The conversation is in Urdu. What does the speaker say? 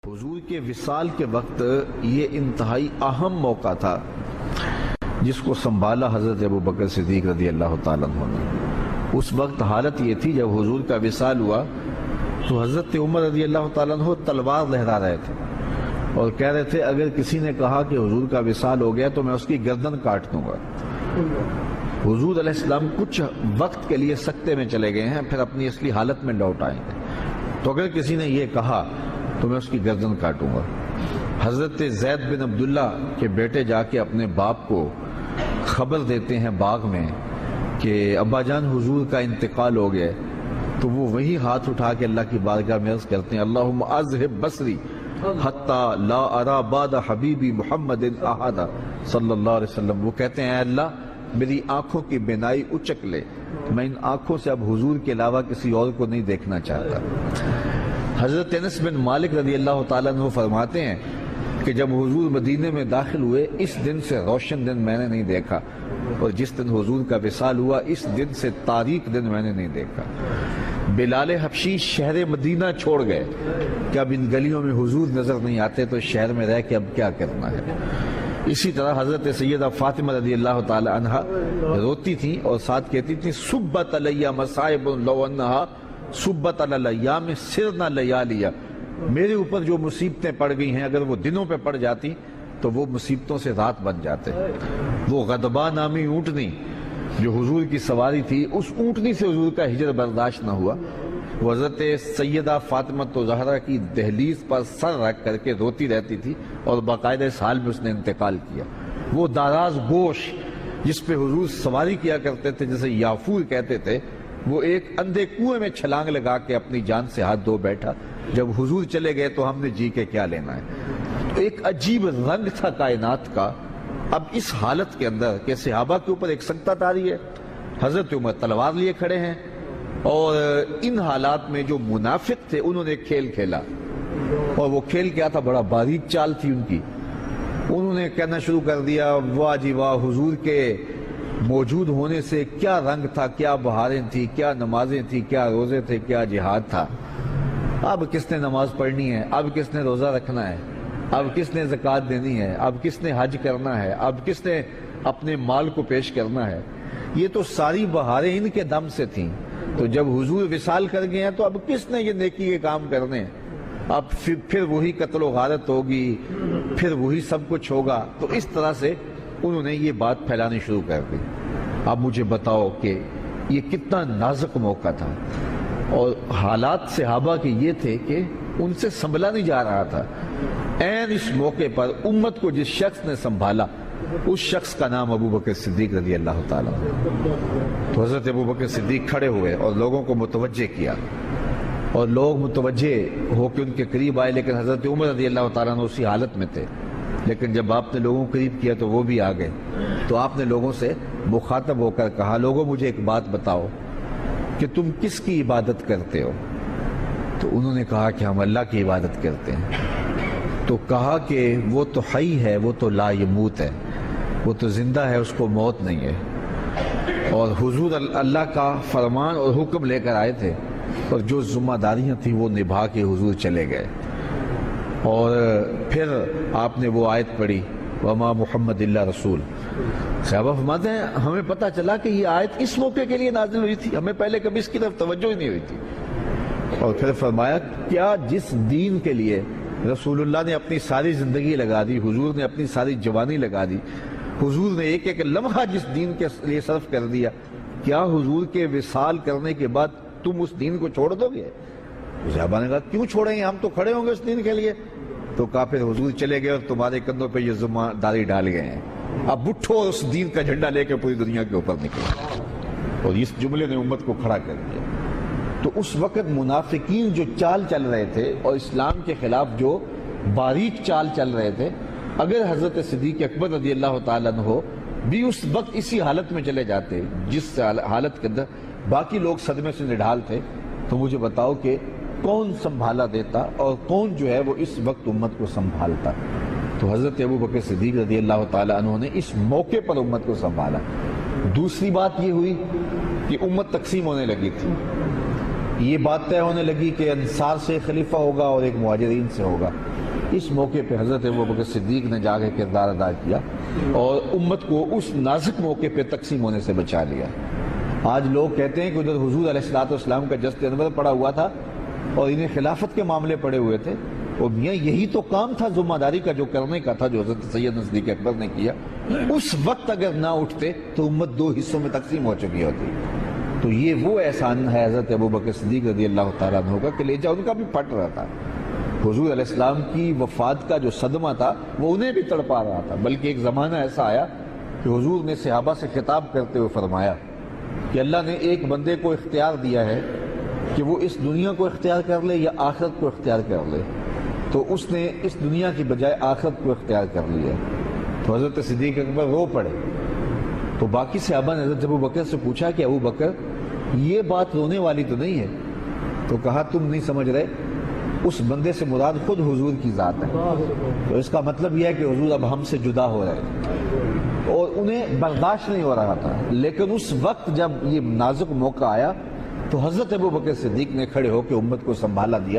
حضور کے وصال کے وقت یہ انتہائی اہم موقع تھا جس کو سنبھالا حضرت ابوبکر صدیق رضی اللہ تعالیٰ عنہ نے۔ اس وقت حالت یہ تھی جب حضور کا وصال ہوا تو حضرت عمر رضی اللہ تعالیٰ عنہ تلوار لہرا رہے تھے اور کہہ رہے تھے اگر کسی نے کہا کہ حضور کا وصال ہو گیا تو میں اس کی گردن کاٹ دوں گا۔ حضور علیہ السلام کچھ وقت کے لیے سکتے میں چلے گئے ہیں، پھر اپنی اصلی حالت میں لوٹ آئیں گے، تو اگر کسی نے یہ کہا تو میں اس کی گردن کاٹوں گا۔ حضرت زید بن عبداللہ کے بیٹے جا کے اپنے باپ کو خبر دیتے ہیں باغ میں کہ ابا جان حضور کا انتقال ہو گیا، تو وہ وہی ہاتھ اٹھا کے اللہ کی بارگاہ میں عرض کرتے ہیں اللہم اذہب بصری حتی لا ارا بعد حبیبی محمد احد صلی اللہ علیہ وسلم۔ وہ کہتے ہیں اے اللہ میری آنکھوں کی بینائی اچک لے، میں ان آنکھوں سے اب حضور کے علاوہ کسی اور کو نہیں دیکھنا چاہتا۔ حضرت انس بن مالک رضی اللہ تعالیٰ عنہ فرماتے ہیں کہ جب حضور مدینے میں داخل ہوئے اس دن سے روشن دن میں نے نہیں دیکھا، اور جس دن حضور کا وصال ہوا اس دن سے تاریک دن میں نے نہیں دیکھا۔ بلال حبشی شہر مدینہ چھوڑ گئے کہ اب ان گلیوں میں حضور نظر نہیں آتے تو شہر میں رہ کے اب کیا کرنا ہے۔ اسی طرح حضرت سیدہ فاطمہ رضی اللہ تعالی عنہا روتی تھیں اور ساتھ کہتی تھیں صبت علی مصائب لو انہا صبت علی الایام سرنا لیالیا، میرے اوپر جو مصیبتیں پڑ گئی ہیں اگر وہ دنوں پہ پڑ جاتی تو وہ مصیبتوں سے رات بن جاتے۔ وہ غضبہ نامی اونٹنی جو حضور کی سواری تھی، اس اونٹنی سے حضور کا ہجر برداشت نہ ہوا، وہ حضرت سیدہ فاطمہ زہرا کی دہلیز پر سر رکھ کر کے روتی رہتی تھی اور باقاعدہ اس حال میں اس نے انتقال کیا۔ وہ داراز گوش جس پہ حضور سواری کیا کرتے تھے جسے یافور کہتے تھے، وہ ایک اندھے کنویں میں چھلانگ لگا کے اپنی جان سے ہاتھ دھو بیٹھا، جب حضور چلے گئے تو ہم نے جی کے کیا لینا ہے۔ تو ایک عجیب رنگ تھا کائنات کا۔ اب اس حالت کے اندر کہ صحابہ کے اوپر ایک سکتہ طاری ہے، حضرت عمر تلوار لیے کھڑے ہیں، اور ان حالات میں جو منافق تھے انہوں نے ایک کھیل کھیلا، اور وہ کھیل کیا تھا؟ بڑا باریک چال تھی ان کی۔ انہوں نے کہنا شروع کر دیا واہ جی واہ، حضور کے موجود ہونے سے کیا رنگ تھا، کیا بہاریں تھی، کیا نمازیں تھی، کیا روزے تھے، کیا جہاد تھا۔ اب کس نے نماز پڑھنی ہے، اب کس نے روزہ رکھنا ہے، اب کس نے زکوٰۃ دینی ہے، اب کس نے حج کرنا ہے، اب کس نے اپنے مال کو پیش کرنا ہے۔ یہ تو ساری بہاریں ان کے دم سے تھیں، تو جب حضور وصال کر گئے ہیں تو اب کس نے یہ نیکی کے کام کرنے ہیں؟ اب پھر وہی قتل و غارت ہوگی، پھر وہی سب کچھ ہوگا۔ تو اس طرح سے انہوں نے یہ بات پھیلانی شروع کر دی۔ اب مجھے بتاؤ کہ یہ کتنا نازک موقع تھا، اور حالات صحابہ کے یہ تھے کہ ان سے سنبھلا نہیں جا رہا تھا۔ عین اس موقع پر امت کو جس شخص نے سنبھالا اس شخص کا نام ابوبکر صدیق رضی اللہ تعالیٰ عنہ۔ تو حضرت ابوبکر صدیق کھڑے ہوئے اور لوگوں کو متوجہ کیا، اور لوگ متوجہ ہو کے ان کے قریب آئے، لیکن حضرت عمر رضی اللہ تعالیٰ عنہ اسی حالت میں تھے۔ لیکن جب آپ نے لوگوں کو قریب کیا تو وہ بھی آ گئے، تو آپ نے لوگوں سے مخاطب ہو کر کہا لوگوں مجھے ایک بات بتاؤ کہ تم کس کی عبادت کرتے ہو؟ تو انہوں نے کہا کہ ہم اللہ کی عبادت کرتے ہیں۔ تو کہا کہ وہ تو حی ہے، وہ تو لا یموت ہے، وہ تو زندہ ہے، اس کو موت نہیں ہے۔ اور حضور اللہ کا فرمان اور حکم لے کر آئے تھے، اور جو ذمہ داریاں تھیں وہ نبھا کے حضور چلے گئے۔ اور پھر آپ نے وہ آیت پڑھی وما محمد اللہ رسول۔ صحابہ فرماتے ہیں ہمیں پتہ چلا کہ یہ آیت اس موقع کے لیے نازل ہوئی تھی، ہمیں پہلے کبھی اس کی طرف توجہ ہی نہیں ہوئی تھی۔ اور پھر فرمایا کیا جس دین کے لیے رسول اللہ نے اپنی ساری زندگی لگا دی، حضور نے اپنی ساری جوانی لگا دی، حضور نے ایک ایک لمحہ جس دین کے لیے صرف کر دیا، کیا حضور کے وصال کرنے کے بعد تم اس دین کو چھوڑ دو گے؟ صحابہ نے کہا کیوں چھوڑیں گے، ہم تو کھڑے ہوں گے اس دین کے لیے۔ تو کہا پھر حضور چلے گئے اور تمہارے کندھوں پہ یہ ذمہ داری ڈال گئے ہیں، اب اٹھو اور اس دین کا جھنڈا لے کے پوری دنیا کے اوپر نکلو۔ اور اس جملے نے امت کو کھڑا کر دیا۔ تو اس وقت منافقین جو چال چل رہے تھے اور اسلام کے خلاف جو باریک چال چل رہے تھے، اگر حضرت صدیق اکبر رضی اللہ تعالیٰ عنہ بھی اس وقت اسی حالت میں چلے جاتے جس حالت کے اندر باقی لوگ صدمے سے نڈھال تھے، تو مجھے بتاؤ کہ کون سنبھالا دیتا اور کون جو ہے وہ اس وقت امت کو سنبھالتا؟ تو حضرت ابوبکر صدیق رضی اللہ تعالیٰ عنہ نے اس موقع پر امت کو سنبھالا۔ دوسری بات یہ ہوئی کہ امت تقسیم ہونے لگی تھی، یہ بات طے ہونے لگی کہ انصار سے خلیفہ ہوگا اور ایک مہاجرین سے ہوگا۔ اس موقع پہ حضرت ابوبکر صدیق نے جا کے کردار ادا کیا اور امت کو اس نازک موقع پہ تقسیم ہونے سے بچا لیا۔ آج لوگ کہتے ہیں کہ ادھر حضور علیہ السلام کا جسد انور پڑا ہوا تھا اور انہیں خلافت کے معاملے پڑے ہوئے تھے، اور میاں یہی تو کام تھا ذمہ داری کا جو کرنے کا تھا، جو حضرت سیدنا صدیق اکبر نے کیا۔ اس وقت اگر نہ اٹھتے تو امت دو حصوں میں تقسیم ہو چکی ہوتی۔ تو یہ وہ احسان ہے حضرت ابوبکر صدیق رضی اللہ تعالیٰ عنہ کا کہ کلیجہ ان کا بھی پھٹ رہا تھا۔ حضور علیہ السلام کی وفات کا جو صدمہ تھا وہ انہیں بھی تڑپا رہا تھا، بلکہ ایک زمانہ ایسا آیا کہ حضور نے صحابہ سے خطاب کرتے ہوئے فرمایا کہ اللہ نے ایک بندے کو اختیار دیا ہے کہ وہ اس دنیا کو اختیار کر لے یا آخرت کو اختیار کر لے، تو اس نے اس دنیا کی بجائے آخرت کو اختیار کر لیا۔ تو حضرت صدیق اکبر رو پڑے۔ تو باقی صحابہ نے حضرت ابوبکر سے پوچھا کہ ابوبکر یہ بات رونے والی تو نہیں ہے؟ تو کہا تم نہیں سمجھ رہے، اس بندے سے مراد خود حضور کی ذات ہے، تو اس کا مطلب یہ ہے کہ حضور اب ہم سے جدا ہو رہے ہیں، اور انہیں برداشت نہیں ہو رہا تھا۔ لیکن اس وقت جب یہ نازک موقع آیا تو حضرت ابوبکر صدیق نے کھڑے ہو کے امت کو سنبھالا دیا۔